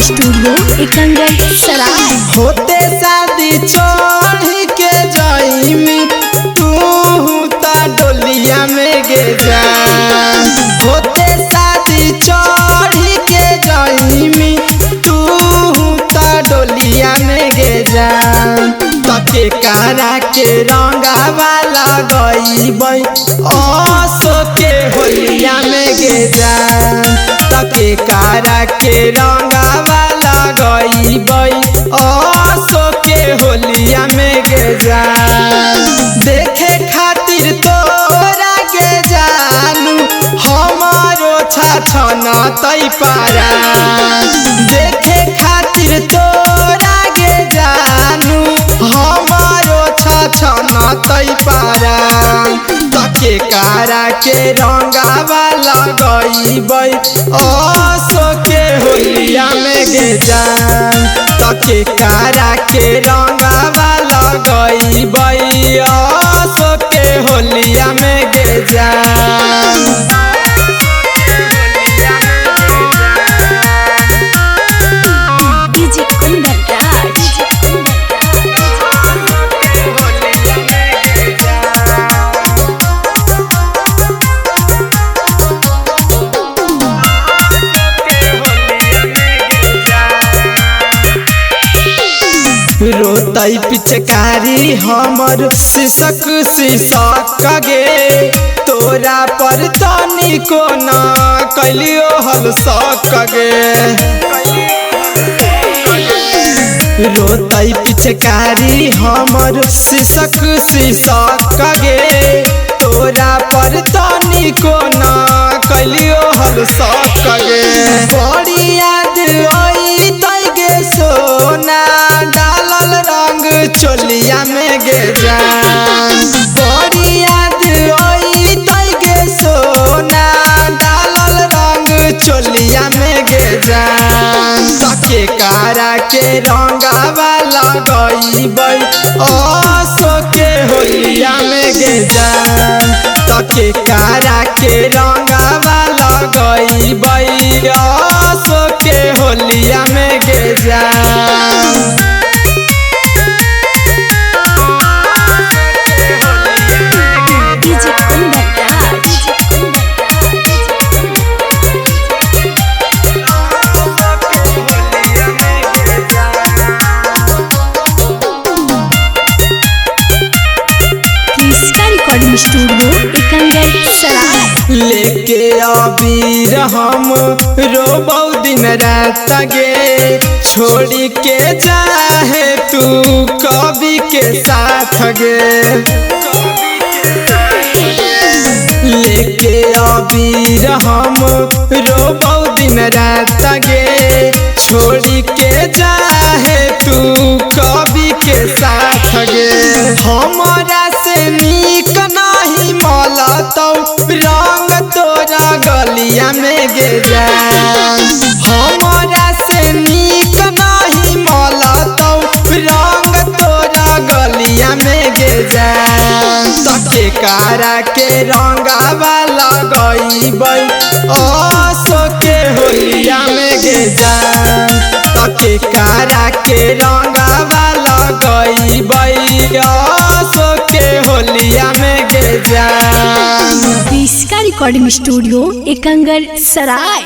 Studio Ekangar सराय। होते शादी छोड़ के जाइमी तू ता डोलिया में गे जा। होते शादी छोड़ के जाइमी तू ता डोलिया में गे जा। तके कारा के रंगा वाला गई ओसो के होलिया में गे जा। तके कारा के रंगा वाला गई ओसो के होलिया में गे जा। देखे खातिर तोरा गे जानू हमारो छाछन तई पारा। देखे खातिर तोरा गे जानू हमारो छाछन तई पारा। तके कारा के रंगा वाला गई ओसो के होलिया में गे जा। तके कारा के रंगा वाला गई ओसो के होलिया में गे जा। रोतई पिचकारी हमर शीशक शीशक गे। तोरा पर तनी को न कैलियो हल सक गे। रोतई पिचकारी हमर शीशक शीशक गे। तोरा पर तनी को न कैलियो हल सक गे। बड़ी याद आई तई गे सोना डालल रंग चोलिया में गे जा। बड़ी याद आई तई गे सोना डालल रंग चोलिया में गे जा। तके कारा के रंगा वाला गई ओसो के होलिया में गे जा। तके कारा के रंगा वाला गई ओसो के होलिया में गे जा। स्टूडियो एकंगर सराय। लेके अबीर हम रोबौ दिन रात गे। छोड़ी के जाहे तू कवि के साथ गे। लेके अबीर हम रोबौ दिन रात गे। छोड़ी के जाहे तू कवि के साथ गे। हमारा से नीक नहीं मलतौ रंग तोरा गलिया में गे जा। हमारा से नीक नहीं मलतौ रंग तोरा गलिया में गे जा। तके कारा के रंगा वाला गई ओसो के होलिया में गे जा। तके कारा के रंगा वाला गई ओसो के होलिया में गे जा। इसका रिकॉर्डिंग स्टूडियो एकंगर सराय।